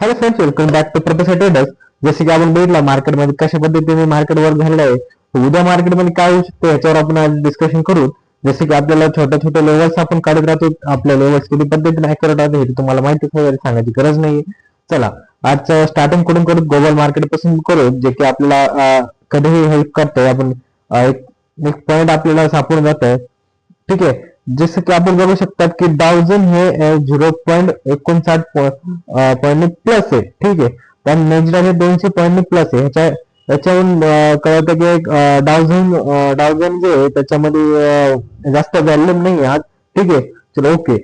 Hello friends, welcome back to professor traders. जसे की आपण बघितलं मार्केटमध्ये कशा पद्धतीने मार्केट वर झालेलं आहे, उद्या मार्केटमध्ये काय होऊ शकते याच्यावर आपण आज डिस्कशन करू. जसे की आपल्याला छोट्या छोट्या लेवल्स आपण काढत राहतो, आपल्या लेवल्स किती पद्धतीने ऍक्युरेट राहते हे तुम्हाला माहितीच वगैरे सांगायची गरज नाही. चला, आज स्टार्टिंग कडून करू, ग्लोबल मार्केट पासून करू, जे की आपल्याला कधीही हेल्प करते. आपण एक पॉईंट आपल्याला सापडून जात आहे. ठीक आहे. जसं की आपण बघू शकतात की डाउजन हे 0.59 पॉईंट प्लस आहे. ठीक आहे. त्या नेक्स्ट हे 200 पॉईंट प्लस आहे. याच्यावरून कळतं की एक डाउझन जे आहे त्याच्यामध्ये जास्त व्हॅल्यूम नाही आज. ठीक आहे. चलो ओके.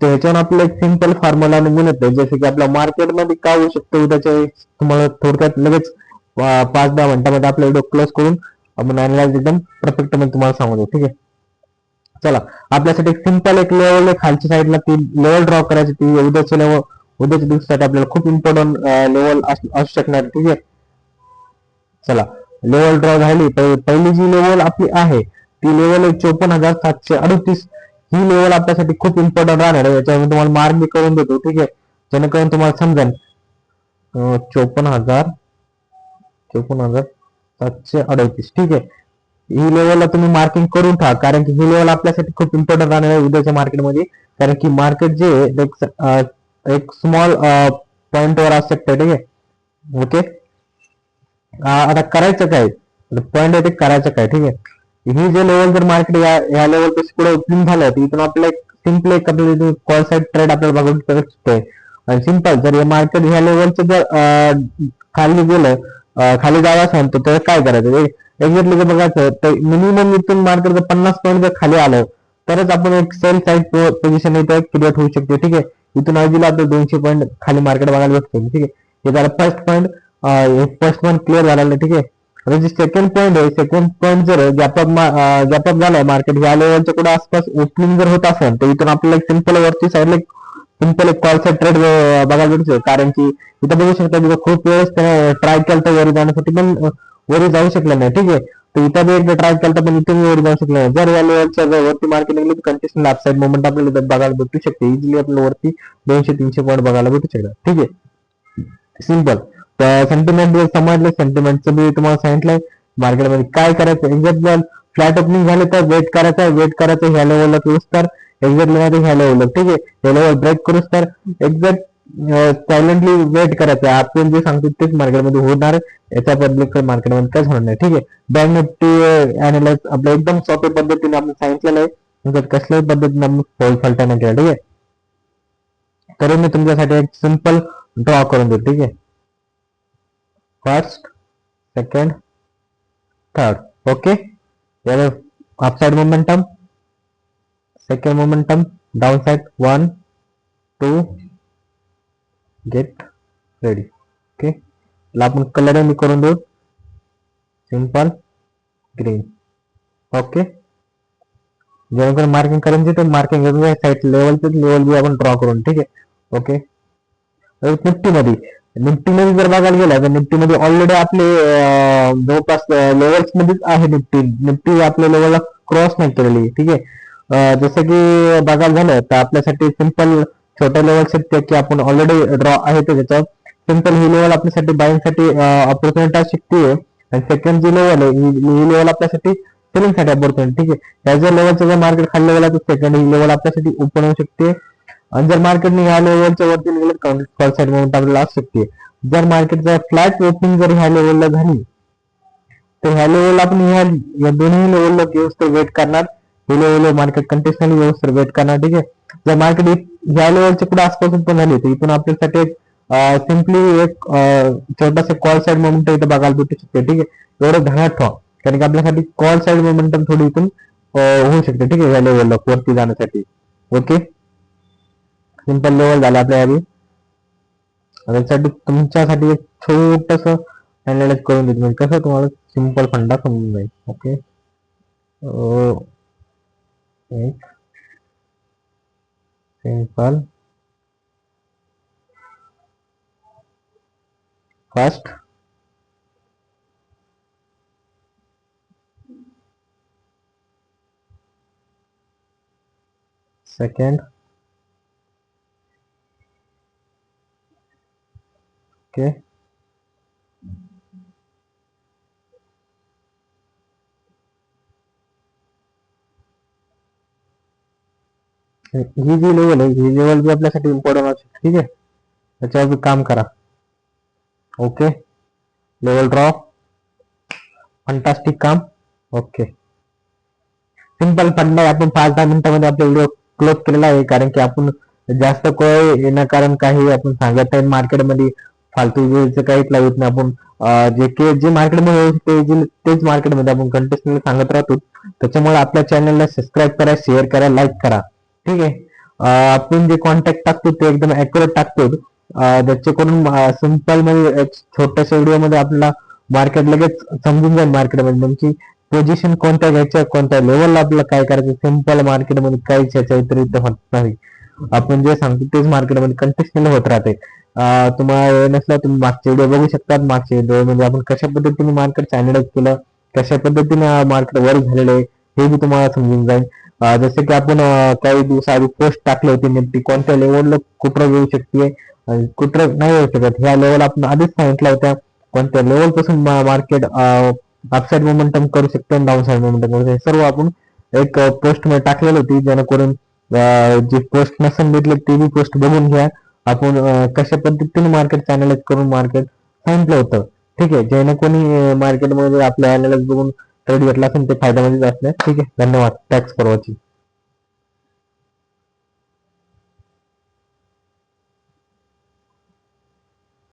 तर ह्याच्यावर आपल्याला एक सिंपल फॉर्म्युला निघून येतो, जसं की आपल्या मार्केटमध्ये काय होऊ शकतं त्याच्या तुम्हाला थोडक्यात लगेच 5-10 मिनिटांमध्ये आपला व्हिडिओ क्लोज करून आपण अॅनालाइज एकदम परफेक्ट मध्ये तुम्हाला सांगतो. ठीक आहे. चला, आपल्यासाठी एक सिंपल एक लेवल आहे, खालच्या साईडला ती लेवल ड्रॉ करायची. ती उद्याच्या दिवसासाठी आपल्याला खूप इम्पॉर्टंट लेवल असू शकणार. ठीक आहे. चला, लेवल ड्रॉ झाली. पहिली जी लेवल आपली आहे ती लेवल आहे 54,738. ही लेवल आपल्यासाठी खूप इम्पॉर्टंट राहणार आहे. याच्यावर तुम्हाला मार्क बी करून देतो. ठीक आहे, जेणेकरून तुम्हाला समजेल. 54,738. ठीक आहे. ही लेवलला तुम्ही मार्किंग करून ठेवा, कारण की ही लेवल आपल्यासाठी खूप इम्पॉर्टंट राहणार आहे उद्याच्या मार्केटमध्ये. कारण की मार्केट जे एक स्मॉल पॉइंटवर असू शकतं. ठीक आहे. ओके. आता करायचं काय, पॉईंट आहे ते करायचं काय. ठीक आहे. ही जे लेवल जर मार्केट या लेवल पेक्षा पुढे ओपनिंग झालं तर इथून आपल्याला एक सिम्पल एक कॉल साईड ट्रेड आपल्याला बघू शकतोय. आणि सिंपल जर हे मार्केट ह्या लेवलचं जर खाली गेलं, खाली जावं असेल तर काय करायचं. एक्झॅक्टली जर बघायचं तर मिनिमम इथून मार्केट जर 50 पॉईंट जर खाली आलं तरच आपण एक सेल साईड पोझिशन इथं क्रिएट होऊ शकते. ठीक आहे. इथून अजून आपलं 200 पॉईंट खाली मार्केट बघायला भेटतो. ठीक आहे. हे झालं फर्स्ट पॉईंट क्लिअर झालेलं. ठीक आहे. आता जे सेकंड पॉईंट आहे, सेकंड पॉईंट जर गॅपअप झालाय मार्केट या लेवलच्या कुठे आसपास ओपनिंग जर होत असेल तर इथून आपल्याला एक सिंपल वरती साईडला सिंपल एक कॉल साईड ट्रेड बघायला भेटतो. कारण की इथं बघू शकता तिथं खूप वेळेस त्याने ट्राय केलं तर वरी जाण्यासाठी, पण वरी जाऊ शकलं नाही. ठीक आहे. तर इथं बी एकदा ट्राय केलं पण इथून वरी जाऊ शकलं नाही. जर या लेवलच्या वरती मार्केट निघली तर कंटिन्यू अपसाईड मोमेंट आपल्याला बघायला भेटू शकते. इझिली आपल्याला वरती 200-300 पॉईंट बघायला भेटू शकतात. ठीक आहे. सिंपल. तर सेंटिमेंट समजलं, सेंटिमेंटचं बी तुम्हाला सांगितलंय. मार्केटमध्ये काय करायचं, एक्झॅक्ट फ्लॅट ओपनिंग झाले तर वेट करायचं ह्या लेवलला करूच तर एक्झॅक्ट मध्ये ह्या लेवलला. ठीक आहे. हे लेवल ब्रेक करूच तर एक्झॅक्ट सायलेंटली वेट करायचं. आपण जे सांगतो तेच मार्केटमध्ये होणार. याच्या पब्लिक मार्केटमध्ये काहीच होणार नाही. ठीक आहे. बँक निफ्टी अॅनालाइज आपल्या एकदम सोप्या पद्धतीने आपण सांगितलेलं आहे. कसल्याही पद्धतीने आपण फॉल्ट नाही केला. ठीक आहे. तर मी तुमच्यासाठी एक सिंपल ड्रॉ करून देतो. ठीक आहे. First, second, third. ओके. यावर upside momentum, second momentum, down side 1 2, get ready. Okay. आपण कलर मी करून देऊ सिंपल ग्रीन. ओके. जेणेकरून मार्किंग करायची तर मार्किंग साईड लेवल बी आपण ड्रॉ करून. ठीक आहे. ओके. निफ्टीमध्ये जर बघायला गेलं तर निफ्टीमध्ये ऑलरेडी आपले जवळपास लेवल्स मध्येच आहे. निफ्टी आपल्या लेवलला क्रॉस नाही केलेली. ठीक आहे. जसं की बघायला झालं तर आपल्यासाठी सिंपल छोट्या लेवल्स आहेत की आपण ऑलरेडी ड्रॉ आहे त्याच्यावर. सिंपल ही लेवल आपल्यासाठी बाईंगसाठी ऑपॉर्च्युनिटी असू शकते. आणि सेकंड जी लेवल आहे ही लेवल आपल्यासाठी सेलिंगसाठी ऑपॉर्च्युनिटी. ठीक आहे. त्या जर लेवलचं जर मार्केट खाली लेवल आहे तर सेकंड ही लेवल आपल्यासाठी ओपन होऊ शकते. आणि जर मार्केटने ह्या लेवलच्या वरती निघालं कॉल साईड मोमेंट आपल्याला असू शकते. जर मार्केटचा फ्लॅट ओपनिंग जर ह्या लेवलला झाली तर ह्या लेवलला आपण या दोन्ही लेवलला व्यवस्थित वेट करणार. हे लेवल मार्केट कंटिन्युअसली व्यवस्थित वेट करणार. ठीक आहे. जर मार्केट ह्या लेवलच्या पुढे आसपास पण झाली तर इथून आपल्यासाठी एक सिम्पली एक छोटासा कॉल साईड मोमेंट इथं बघायला भेटू शकते. ठीक आहे. एवढं ध्यानात ठेवा, कारण की आपल्यासाठी कॉल साईड मोमेंटम थोडी इथून होऊ शकते. ठीक आहे. ह्या लेवलला वरती जाण्यासाठी. ओके. सिंपल लेवल झालं आपल्या यावी. त्यासाठी तुमच्यासाठी एक छोटस अनालाइज करून देतो, म्हणजे कसं तुम्हाला सिंपल फंडा समजून जाईल. ओके. एक सिंपल फर्स्ट, सेकंड, ओके, ही जी लेवल आहे ही लेवल बी आपल्यासाठी इम्पॉर्टंट असते. ठीक आहे, त्याच्यावर काम करा. ओके, लेवल ड्रॉ, फंटास्टिक काम. ओके, सिंपल फंडा आपण 5-10 मिनिटांमध्ये आपला व्हिडिओ क्लोज केलेला आहे, कारण की आपण जास्त कोय येण्याकारण काही आपण सांगत आहे मार्केटमध्ये फालतू वेळेचं काहीच लावत नाही. आपण जे मार्केटमध्ये तेच मार्केटमध्ये आपण कंटिन्युअसली सांगत राहतो. त्याच्यामुळे आपल्या चॅनलला सबस्क्राईब करा, शेअर करा, लाईक करा. ठीक आहे, आपण जे कॉन्टॅक्ट टाकतो ते एकदम ऍक्युरेट टाकतो. ज्याच्याकडून सिंपल मध्ये एक छोट्याशा व्हिडिओमध्ये आपल्याला मार्केट लगेच समजून जाईल. मार्केटमध्ये नेमकी पोझिशन कोणत्या घ्यायच्या, कोणत्या लेवलला आपल्याला काय करायचं. सिंपल मार्केटमध्ये काहीच याच्या इतर होत नाही. आपण जे सांगतो तेच मार्केटमध्ये कंटिन्युअली होत राहते. तुम्हाला वेळ नसला तुम्ही मागचे व्हिडिओ बघू शकतात. मागचे व्हिडिओ म्हणजे आपण कशा पद्धतीने मार्केट अॅनालाइज केलं, कशा पद्धतीने मार्केट वर झालेलं आहे हे बी तुम्हाला समजून जाईल. जसं की आपण काही दिवसाआधी पोस्ट टाकली होती, नेमकी कोणत्या लेवलला कुठं येऊ शकते आणि कुठं नाही येऊ शकत. ह्या लेवल आपण आधीच सांगितल्या होत्या. कोणत्या लेवल पासून मार्केट अपसाईड मोमेंटम करू शकतो आणि डाऊन साईड मोमेंटम करू शकतो, सर्व आपण एक पोस्ट मध्ये टाकलेली होती. जेणेकरून जे पोस्ट नसेल भेटले ते बी पोस्ट बघून घ्या. आपण कशा पद्धतीने मार्केट अॅनालाइज करून मार्केट सांगितलं होतं. ठीक आहे, ज्याने कोणी मार्केटमध्ये आपल्या अॅनालाइज बघून ट्रेड भेटला असेल ते फायद्यामध्येच असणार. ठीक आहे, धन्यवाद. Thanks for watching.